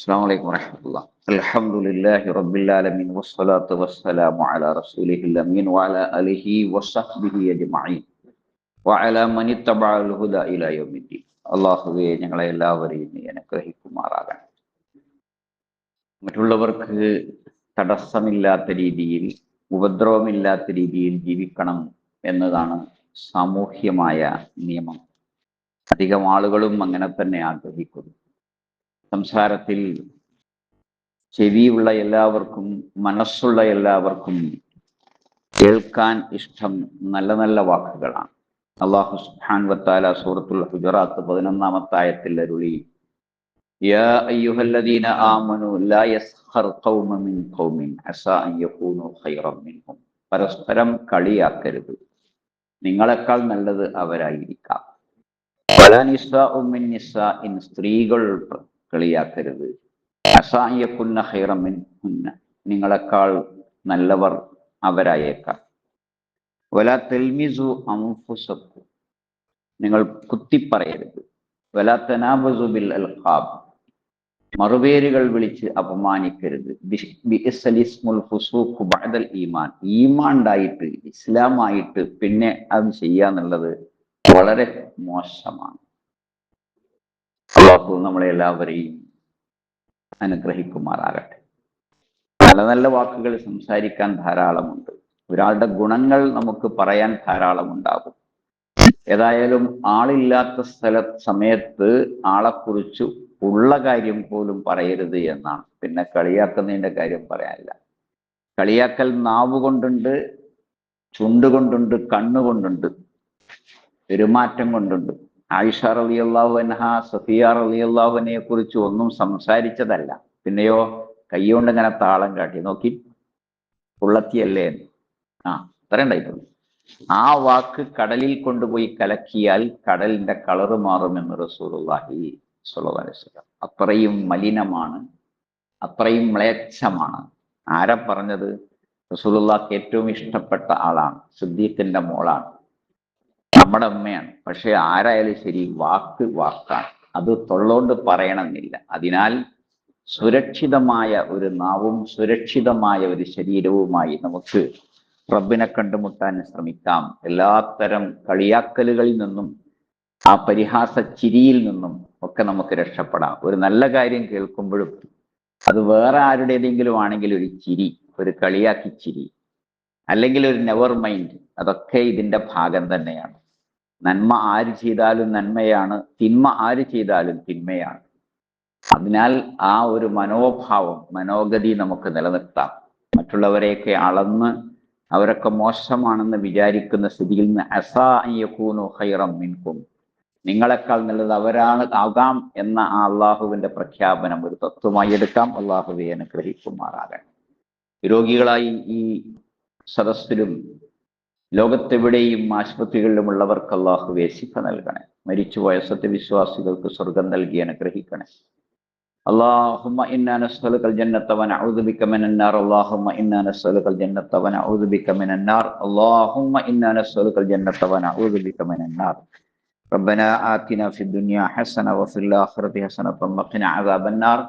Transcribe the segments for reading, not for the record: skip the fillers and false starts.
السلام عليكم ورحمة الله. الحمد لله رب العالمين والصلاة والسلام على رسوله الأمين وعلى آله وصحبه أجمعين وعلى من اتبع الهدى إلى يوم الدين. അള്ളാഹുവേ, ഞങ്ങളെ എല്ലാവരെയും നീ അനുഗ്രഹിക്കുമാറാകണം. മറ്റുള്ളവർക്ക് തടസ്സമില്ലാത്ത രീതിയിൽ, ഉപദ്രവമില്ലാത്ത രീതിയിൽ ജീവിക്കണം എന്നതാണ് സാമൂഹ്യമായ നിയമം. അധികം ആളുകളും അങ്ങനെ തന്നെ ആഗ്രഹിക്കുന്നു. സംസാരത്തിൽ ചെവിയുള്ള എല്ലാവർക്കും, മനസ്സുള്ള എല്ലാവർക്കും കേൾക്കാൻ ഇഷ്ടം നല്ല നല്ല വാക്കുകളാണ്. അല്ലാഹു സുബ്ഹാനഹു വ തആല സൂറത്തുൽ ഹുജറാത്ത് 11-ാമത്തെ ആയത്തിൽ അരുളി, യാ അയ്യുഹല്ലദീന ആമനൂ ലാ യസ്ഖർ ഖൗമുൻ മിൻ ഖൗമിൻ അസാ അൻ യകൂനൂ ഖൈറൻ മിൻഹും. പരസ്പരം കളിയാക്കരുത്, നിങ്ങളെക്കാൾ നല്ലത് അവരായിരിക്കാം. വലാ നിസാഉ മിൻ നിസാഇൻ, സ്ത്രീകൾ കളിയാക്കരുത്. അസാ അൻ യകുന്ന ഖൈറൻ മിൻഹുന്ന, നിങ്ങളെക്കാൾ നല്ലവർ അവരായേക്കാം. വലാ തൽമിസു അൻഫുസക്കും, നിങ്ങൾ കുത്തിപ്പറയരുത്. വലാ തനാബസു ബിൽ അൽഖാബ്, മറുപേരുകൾ വിളിച്ച് അപമാനിക്കരുത്. ബിഇസ്സൽ ഇസ്മുൽ ഫുസൂഖു ബഅദൽ ഈമാൻ, ഈമാൻ ഉണ്ടായിട്ട് ഇസ്ലാമായിട്ട് പിന്നെ അത് ചെയ്യാന്നുള്ളത് വളരെ മോശമാണ്. അല്ലാഹു നമ്മളെ എല്ലാവരെയും അനുഗ്രഹിക്കുമാറാകട്ടെ. നല്ല നല്ല വാക്കുകൾ സംസാരിക്കാൻ ധാരാളമുണ്ട്. ഒരാളുടെ ഗുണങ്ങൾ നമുക്ക് പറയാൻ ധാരാളമുണ്ടാകും. ഏതായാലും ആളില്ലാത്ത സമയത്ത് ആളെക്കുറിച്ച് ഉള്ള കാര്യം പോലും പറയരുത് എന്നാണ്. പിന്നെ കളിയാക്കുന്നതിൻ്റെ കാര്യം പറയാനില്ല. കളിയാക്കൽ നാവ് കൊണ്ടുണ്ട്, ചുണ്ടുകൊണ്ടുണ്ട്, കണ്ണുകൊണ്ടുണ്ട്, പെരുമാറ്റം കൊണ്ടുണ്ട്. ആയിഷ റളിയല്ലാഹു അൻഹ സഫിയ റളിയല്ലാഹു അൻഹയെ കുറിച്ച് ഒന്നും സംസാരിച്ചതല്ല, പിന്നെയോ കൈകൊണ്ട് ഇങ്ങനെ താളം കാട്ടി, നോക്കി ഉള്ളത്തിയല്ലേ, അത്ര ഉണ്ടായിട്ടുള്ളൂ. ആ വാക്ക് കടലിൽ കൊണ്ടുപോയി കലക്കിയാൽ കടലിന്റെ കളറ് മാറുമെന്ന് റസൂലുള്ളാഹി സ്വല്ലല്ലാഹു അലൈഹി വസല്ലം. അത്രയും മലിനമാണ്, അത്രയും മ്ലേച്ഛമാണ്. ആരാ പറഞ്ഞത്? റസൂലുള്ളാഹിക്ക് ഏറ്റവും ഇഷ്ടപ്പെട്ട ആളാണ്, സിദ്ദീഖിന്റെ മോളാണ്, നമ്മുടെ അമ്മയാണ്. പക്ഷെ ആരായാലും ശരി, വാക്ക് വാക്കാണ്, അത് തൊള്ളോണ്ട് പറയണമെന്നില്ല. അതിനാൽ സുരക്ഷിതമായ ഒരു നാവും സുരക്ഷിതമായ ഒരു ശരീരവുമായി നമുക്ക് റബ്ബിനെ കണ്ടുമുട്ടാൻ ശ്രമിക്കാം. എല്ലാത്തരം കളിയാക്കലുകളിൽ നിന്നും ആ പരിഹാസ ചിരിയിൽ നിന്നും ഒക്കെ നമുക്ക് രക്ഷപ്പെടാം. ഒരു നല്ല കാര്യം കേൾക്കുമ്പോഴും അത് വേറെ ആരുടേതെങ്കിലും ആണെങ്കിൽ ഒരു ചിരി, ഒരു കളിയാക്കി ചിരി, അല്ലെങ്കിൽ ഒരു നെവർ മൈൻഡ്, അതൊക്കെ ഇതിൻ്റെ ഭാഗം തന്നെയാണ്. നന്മ ആര് ചെയ്താലും നന്മയാണ്, തിന്മ ആര് ചെയ്താലും തിന്മയാണ്. അതിനാൽ ആ ഒരു മനോഭാവം, മനോഗതി നമുക്ക് നിലനിർത്താം. മറ്റുള്ളവരെയൊക്കെ അളന്ന് അവരൊക്കെ മോശമാണെന്ന് വിചാരിക്കുന്ന സ്ഥിതിയിൽ നിന്ന് അസാ അൻ യകൂനു ഖൈറൻ മിൻകും, നിങ്ങളെക്കാൾ നല്ലത് അവരാണ് ആകാം എന്ന ആ അള്ളാഹുവിന്റെ പ്രഖ്യാപനം ഒരു തത്വമായി എടുക്കാം. അള്ളാഹുവെ അനുഗ്രഹിക്കുമാറാകണം. രോഗികളായി ഈ സദസ്സിലും ലോകത്തെവിടെയും ആശുപത്രികളിലുമുള്ളവർക്ക് അള്ളാഹുവെ ശിഫ നൽകണേ. മരിച്ചുപോയ സത്യവിശ്വാസികൾക്ക് സ്വർഗം നൽകി അനുഗ്രഹിക്കണേ. അല്ലാഹുമ്മ ഇന്നാ നസ്അലുകൽ ജന്നത വനഊദു ബിക മിനൻ നാർ. അല്ലാഹുമ്മ ഇന്നാ നസ്അലുകൽ ജന്നത വനഊദു ബിക മിനൻ നാർ. അല്ലാഹുമ്മ ഇന്നാ നസ്അലുകൽ ജന്നത വനഊദു ബിക മിനൻ നാർ. റബ്ബനാ ആതിനാ ഫിദ് ദുനിയാ ഹസന വഫിൽ ആഖിറതി ഹസനത വഖിനാ അദാബൻ നാർ.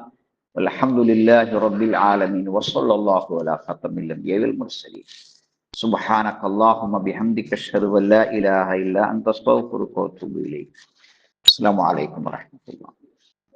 വൽഹംദുലില്ലാഹി റബ്ബിൽ ആലമീൻ വസല്ലല്ലാഹു അലാ ഖാതമിൽ അംബിയാ വൽ മുർസലീൻ. സുബ്ഹാനക അല്ലാഹുമ്മ ബിഹംദിക അശ്ഹദു അൻ ലാ ഇലാഹ ഇല്ലാ അൻത അസ്തഗ്ഫിറുക വഅതൂബു ഇലൈക്. അസ്സലാമു അലൈക്കും വറഹ്മത്തുള്ളാഹി.